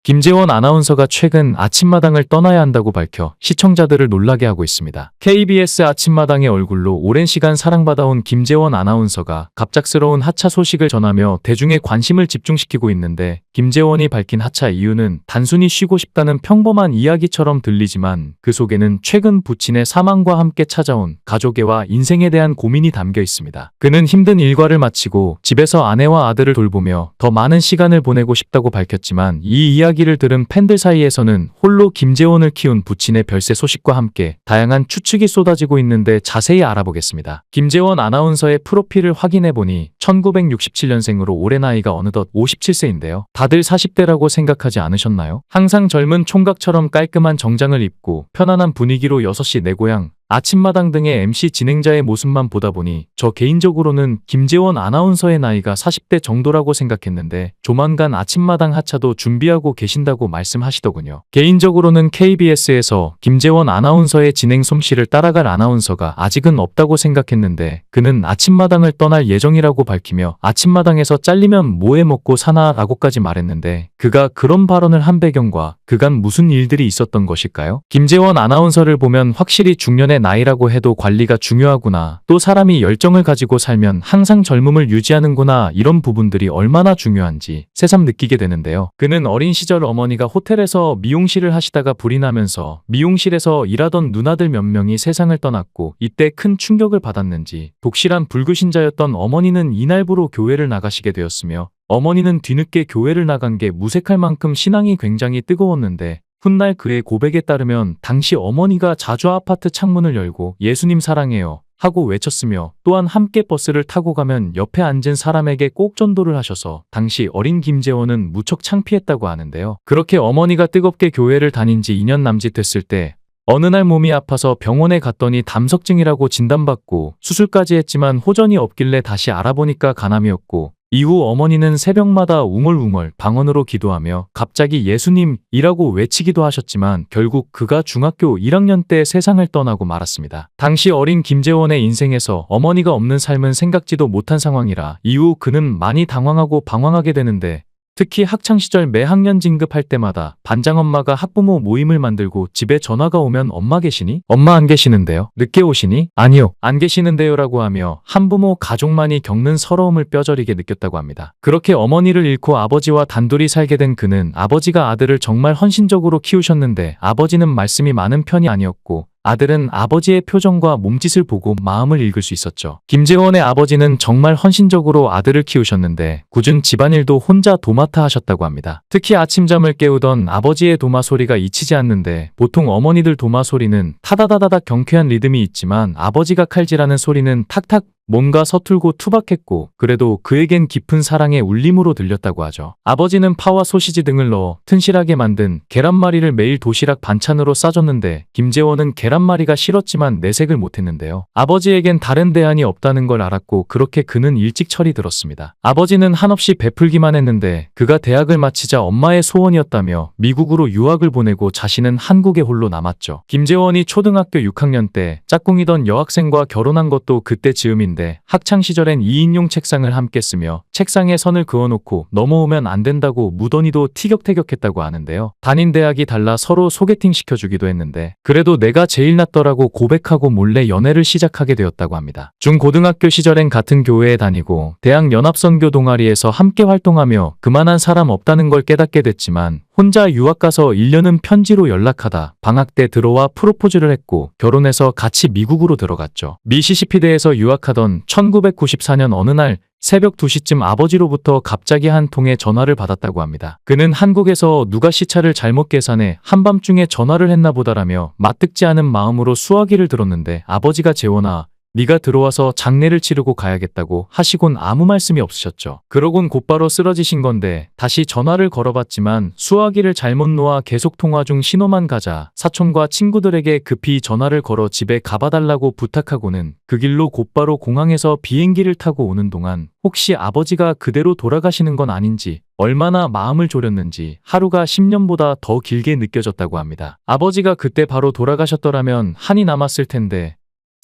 김재원 아나운서가 최근 아침마당을 떠나야 한다고 밝혀 시청자들을 놀라게 하고 있습니다. KBS 아침마당의 얼굴로 오랜 시간 사랑받아온 김재원 아나운서가 갑작스러운 하차 소식을 전하며 대중의 관심을 집중시키고 있는데, 김재원이 밝힌 하차 이유는 단순히 쉬고 싶다는 평범한 이야기처럼 들리지만 그 속에는 최근 부친의 사망과 함께 찾아온 가족애와 인생에 대한 고민이 담겨 있습니다. 그는 힘든 일과를 마치고 집에서 아내와 아들을 돌보며 더 많은 시간을 보내고 싶다고 밝혔지만, 이 이야기를 들은 팬들 사이에서는 홀로 김재원을 키운 부친의 별세 소식과 함께 다양한 추측이 쏟아지고 있는데, 자세히 알아보겠습니다. 김재원 아나운서의 프로필을 확인해보니 1967년생으로 올해 나이가 어느덧 57세인데요. 다들 40대라고 생각하지 않으셨나요? 항상 젊은 총각처럼 깔끔한 정장을 입고 편안한 분위기로 6시 내 고향, 아침마당 등의 MC 진행자의 모습만 보다 보니 저 개인적으로는 김재원 아나운서의 나이가 40대 정도라고 생각했는데, 조만간 아침마당 하차도 준비하고 계신다고 말씀하시더군요. 개인적으로는 KBS에서 김재원 아나운서의 진행 솜씨를 따라갈 아나운서가 아직은 없다고 생각했는데, 그는 아침마당을 떠날 예정이라고 밝히며 아침마당에서 잘리면 뭐해 먹고 사나 라고까지 말했는데, 그가 그런 발언을 한 배경과 그간 무슨 일들이 있었던 것일까요? 김재원 아나운서를 보면 확실히 중년의 나이라고 해도 관리가 중요하구나, 또 사람이 열정을 가지고 살면 항상 젊음을 유지하는구나, 이런 부분들이 얼마나 중요한지 새삼 느끼게 되는데요. 그는 어린 시절 어머니가 호텔에서 미용실을 하시다가 불이 나면서 미용실에서 일하던 누나들 몇 명이 세상을 떠났고, 이때 큰 충격을 받았는지 독실한 불교신자였던 어머니는 이날부로 교회를 나가시게 되었으며, 어머니는 뒤늦게 교회를 나간 게 무색할 만큼 신앙이 굉장히 뜨거웠는데, 훗날 그의 고백에 따르면 당시 어머니가 자주 아파트 창문을 열고 예수님 사랑해요 하고 외쳤으며, 또한 함께 버스를 타고 가면 옆에 앉은 사람에게 꼭 전도를 하셔서 당시 어린 김재원은 무척 창피했다고 하는데요. 그렇게 어머니가 뜨겁게 교회를 다닌 지 2년 남짓 됐을 때 어느 날 몸이 아파서 병원에 갔더니 담석증이라고 진단받고 수술까지 했지만 호전이 없길래 다시 알아보니까 간암이었고, 이후 어머니는 새벽마다 웅얼웅얼 방언으로 기도하며 갑자기 예수님이라고 외치기도 하셨지만, 결국 그가 중학교 1학년 때 세상을 떠나고 말았습니다. 당시 어린 김재원의 인생에서 어머니가 없는 삶은 생각지도 못한 상황이라 이후 그는 많이 당황하고 방황하게 되는데, 특히 학창시절 매 학년 진급할 때마다 반장엄마가 학부모 모임을 만들고 집에 전화가 오면 엄마 계시니? 엄마 안 계시는데요? 늦게 오시니? 아니요, 안 계시는데요 라고 하며 한부모 가족만이 겪는 서러움을 뼈저리게 느꼈다고 합니다. 그렇게 어머니를 잃고 아버지와 단둘이 살게 된 그는 아버지가 아들을 정말 헌신적으로 키우셨는데, 아버지는 말씀이 많은 편이 아니었고 아들은 아버지의 표정과 몸짓을 보고 마음을 읽을 수 있었죠. 김재원의 아버지는 정말 헌신적으로 아들을 키우셨는데 굳은 집안일도 혼자 도맡아 하셨다고 합니다. 특히 아침잠을 깨우던 아버지의 도마 소리가 잊히지 않는데, 보통 어머니들 도마 소리는 타다다다닥 경쾌한 리듬이 있지만 아버지가 칼질하는 소리는 탁탁 뭔가 서툴고 투박했고, 그래도 그에겐 깊은 사랑의 울림으로 들렸다고 하죠. 아버지는 파와 소시지 등을 넣어 튼실하게 만든 계란말이를 매일 도시락 반찬으로 싸줬는데, 김재원은 계란말이가 싫었지만 내색을 못했는데요. 아버지에겐 다른 대안이 없다는 걸 알았고, 그렇게 그는 일찍 철이 들었습니다. 아버지는 한없이 베풀기만 했는데, 그가 대학을 마치자 엄마의 소원이었다며 미국으로 유학을 보내고 자신은 한국에 홀로 남았죠. 김재원이 초등학교 6학년 때 짝꿍이던 여학생과 결혼한 것도 그때 즈음인데, 학창시절엔 2인용 책상을 함께 쓰며 책상에 선을 그어놓고 넘어오면 안 된다고 무던히도 티격태격했다고 하는데요. 다닌 대학이 달라 서로 소개팅 시켜주기도 했는데, 그래도 내가 제일 낫더라고 고백하고 몰래 연애를 시작하게 되었다고 합니다. 중고등학교 시절엔 같은 교회에 다니고 대학 연합선교 동아리에서 함께 활동하며 그만한 사람 없다는 걸 깨닫게 됐지만, 혼자 유학 가서 1년은 편지로 연락하다 방학 때 들어와 프로포즈를 했고 결혼해서 같이 미국으로 들어갔죠. 미시시피대에서 유학하던 1994년 어느 날 새벽 2시쯤 아버지로부터 갑자기 한 통의 전화를 받았다고 합니다. 그는 한국에서 누가 시차를 잘못 계산해 한밤중에 전화를 했나 보다라며 맞듣지 않은 마음으로 수화기를 들었는데, 아버지가 재원아, 네가 들어와서 장례를 치르고 가야겠다고 하시곤 아무 말씀이 없으셨죠. 그러곤 곧바로 쓰러지신 건데, 다시 전화를 걸어봤지만 수화기를 잘못 놓아 계속 통화 중 신호만 가자 사촌과 친구들에게 급히 전화를 걸어 집에 가봐달라고 부탁하고는 그 길로 곧바로 공항에서 비행기를 타고 오는 동안 혹시 아버지가 그대로 돌아가시는 건 아닌지 얼마나 마음을 졸였는지 하루가 10년보다 더 길게 느껴졌다고 합니다. 아버지가 그때 바로 돌아가셨더라면 한이 남았을 텐데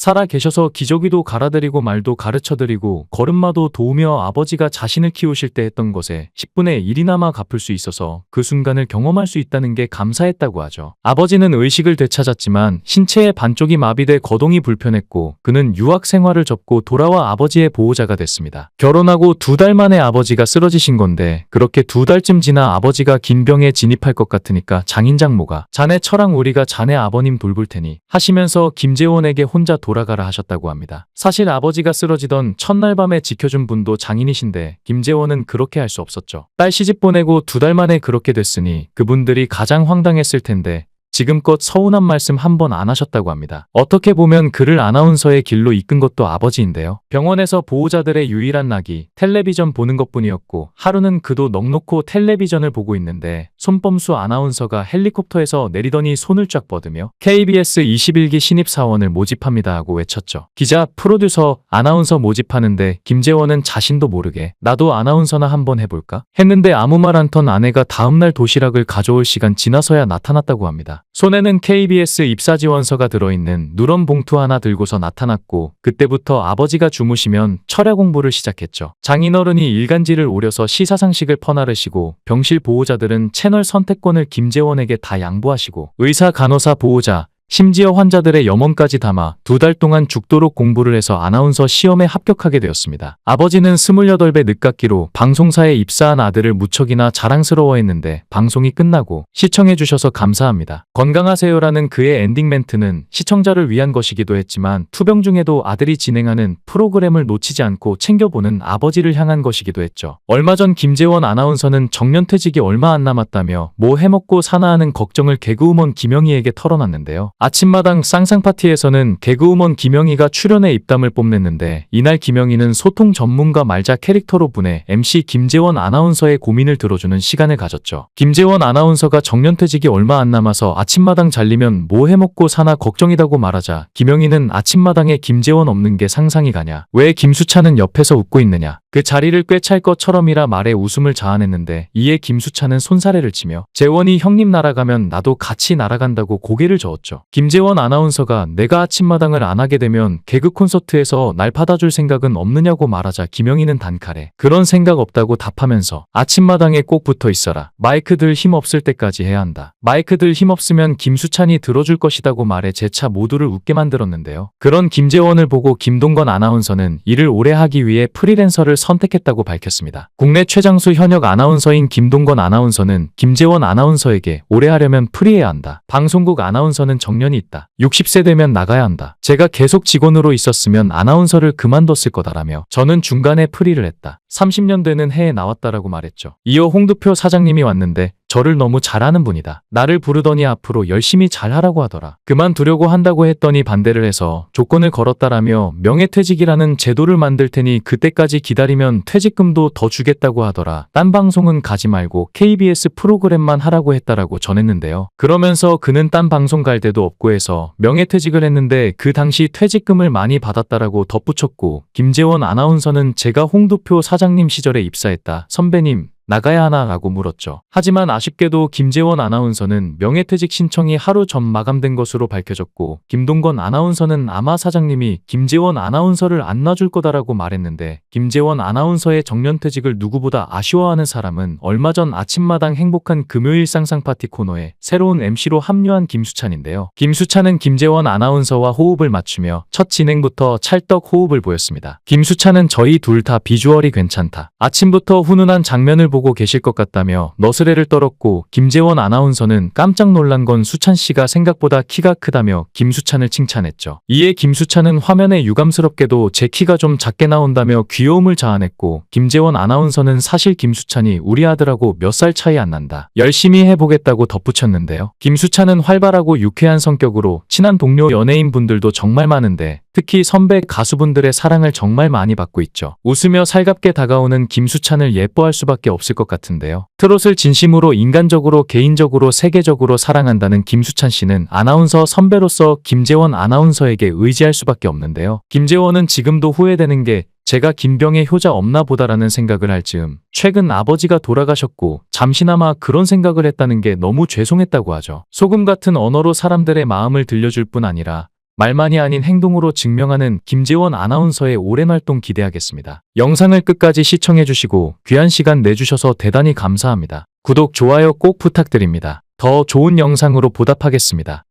살아 계셔서 기저귀도 갈아드리고 말도 가르쳐드리고 걸음마도 도우며 아버지가 자신을 키우실 때 했던 것에 10분의 1이나마 갚을 수 있어서 그 순간을 경험할 수 있다는 게 감사했다고 하죠. 아버지는 의식을 되찾았지만 신체의 반쪽이 마비돼 거동이 불편했고 그는 유학 생활을 접고 돌아와 아버지의 보호자가 됐습니다. 결혼하고 2달 만에 아버지가 쓰러지신 건데 그렇게 2달쯤 지나 아버지가 긴 병에 진입할 것 같으니까 장인장모가 자네 처랑 우리가 자네 아버님 돌볼 테니 하시면서 김재원에게 혼자 돌아가라 하셨다고 합니다. 사실 아버지가 쓰러지던 첫날 밤에 지켜준 분도 장인이신데 김재원은 그렇게 할 수 없었죠. 딸 시집 보내고 2달 만에 그렇게 됐으니 그분들이 가장 황당했을 텐데 지금껏 서운한 말씀 한 번 안 하셨다고 합니다. 어떻게 보면 그를 아나운서의 길로 이끈 것도 아버지인데요. 병원에서 보호자들의 유일한 낙이 텔레비전 보는 것뿐이었고 하루는 그도 넋놓고 텔레비전을 보고 있는데 손범수 아나운서가 헬리콥터에서 내리더니 손을 쫙 뻗으며 KBS 21기 신입사원을 모집합니다 하고 외쳤죠. 기자, 프로듀서, 아나운서 모집하는데 김재원은 자신도 모르게 나도 아나운서나 한번 해볼까? 했는데 아무 말 않던 아내가 다음날 도시락을 가져올 시간 지나서야 나타났다고 합니다. 손에는 KBS 입사지원서가 들어있는 누런 봉투 하나 들고서 나타났고 그때부터 아버지가 주무시면 철야 공부를 시작했죠. 장인어른이 일간지를 오려서 시사상식을 퍼나르시고 병실 보호자들은 채널 선택권을 김재원에게 다 양보하시고 의사, 간호사, 보호자 심지어 환자들의 염원까지 담아 2달 동안 죽도록 공부를 해서 아나운서 시험에 합격하게 되었습니다. 아버지는 28배 늦깎이로 방송사에 입사한 아들을 무척이나 자랑스러워했는데 방송이 끝나고 시청해주셔서 감사합니다. 건강하세요라는 그의 엔딩 멘트는 시청자를 위한 것이기도 했지만 투병 중에도 아들이 진행하는 프로그램을 놓치지 않고 챙겨보는 아버지를 향한 것이기도 했죠. 얼마 전 김재원 아나운서는 정년퇴직이 얼마 안 남았다며 뭐 해먹고 사나 하는 걱정을 개그우먼 김영희에게 털어놨는데요. 아침마당 쌍쌍파티에서는 개그우먼 김영희가 출연해 입담을 뽐냈는데 이날 김영희는 소통 전문가 말자 캐릭터로 분해 MC 김재원 아나운서의 고민을 들어주는 시간을 가졌죠. 김재원 아나운서가 정년퇴직이 얼마 안 남아서 아침마당 잘리면 뭐 해먹고 사나 걱정이다고 말하자 김영희는 아침마당에 김재원 없는 게 상상이 가냐? 왜 김수찬은 옆에서 웃고 있느냐? 그 자리를 꿰찰 것처럼이라 말에 웃음을 자아냈는데 이에 김수찬은 손사래를 치며 재원이 형님 날아가면 나도 같이 날아간다고 고개를 저었죠. 김재원 아나운서가 내가 아침마당을 안 하게 되면 개그 콘서트에서 날 받아줄 생각은 없느냐고 말하자 김영희는 단칼에 그런 생각 없다고 답하면서 아침마당에 꼭 붙어 있어라. 마이크 들 힘 없을 때까지 해야 한다. 마이크 들 힘 없으면 김수찬이 들어줄 것이다고 말해 재차 모두를 웃게 만들었는데요. 그런 김재원을 보고 김동건 아나운서는 일을 오래 하기 위해 프리랜서를 선택했다고 밝혔습니다. 국내 최장수 현역 아나운서인 김동건 아나운서는 김재원 아나운서에게 오래 하려면 프리해야 한다. 방송국 아나운서는 정년이 있다. 60세 되면 나가야 한다. 제가 계속 직원으로 있었으면 아나운서를 그만뒀을 거다라며 저는 중간에 프리를 했다. 30년 되는 해에 나왔다라고 말했죠. 이어 홍두표 사장님이 왔는데 저를 너무 잘하는 분이다. 나를 부르더니 앞으로 열심히 잘하라고 하더라. 그만두려고 한다고 했더니 반대를 해서 조건을 걸었다라며 명예퇴직이라는 제도를 만들 테니 그때까지 기다리면 퇴직금도 더 주겠다고 하더라. 딴 방송은 가지 말고 KBS 프로그램만 하라고 했다라고 전했는데요. 그러면서 그는 딴 방송 갈 데도 없고 해서 명예퇴직을 했는데 그 당시 퇴직금을 많이 받았다라고 덧붙였고 김재원 아나운서는 제가 홍두표 사장님 시절에 입사했다. 선배님 나가야 하나 라고 물었죠. 하지만 아쉽게도 김재원 아나운서는 명예퇴직 신청이 하루 전 마감된 것으로 밝혀졌고 김동건 아나운서는 아마 사장님이 김재원 아나운서를 안 놔줄 거다라고 말했는데 김재원 아나운서의 정년퇴직을 누구보다 아쉬워하는 사람은 얼마 전 아침마당 행복한 금요일 쌍쌍파티 코너에 새로운 MC로 합류한 김수찬인데요. 김수찬은 김재원 아나운서와 호흡을 맞추며 첫 진행부터 찰떡 호흡을 보였습니다. 김수찬은 저희 둘 다 비주얼이 괜찮다. 아침부터 훈훈한 장면을 보고 계실 것 같다며 너스레를 떨었고 김재원 아나운서는 깜짝 놀란 건 수찬 씨가 생각보다 키가 크다며 김수찬을 칭찬했죠. 이에 김수찬은 화면에 유감스럽게도 제 키가 좀 작게 나온다며 귀여움을 자아냈고 김재원 아나운서는 사실 김수찬이 우리 아들하고 몇 살 차이 안 난다. 열심히 해보겠다고 덧붙였는데요. 김수찬은 활발하고 유쾌한 성격으로 친한 동료 연예인분들도 정말 많은데 특히 선배 가수분들의 사랑을 정말 많이 받고 있죠. 웃으며 살갑게 다가오는 김수찬을 예뻐할 수밖에 없을 것 같은데요. 트롯을 진심으로 인간적으로 개인적으로 세계적으로 사랑한다는 김수찬 씨는 아나운서 선배로서 김재원 아나운서에게 의지할 수밖에 없는데요. 김재원은 지금도 후회되는 게 제가 김병의 효자 없나 보다라는 생각을 할 즈음 최근 아버지가 돌아가셨고 잠시나마 그런 생각을 했다는 게 너무 죄송했다고 하죠. 소금 같은 언어로 사람들의 마음을 들려줄 뿐 아니라 말만이 아닌 행동으로 증명하는 김재원 아나운서의 오랜 활동 기대하겠습니다. 영상을 끝까지 시청해주시고 귀한 시간 내주셔서 대단히 감사합니다. 구독, 좋아요 꼭 부탁드립니다. 더 좋은 영상으로 보답하겠습니다.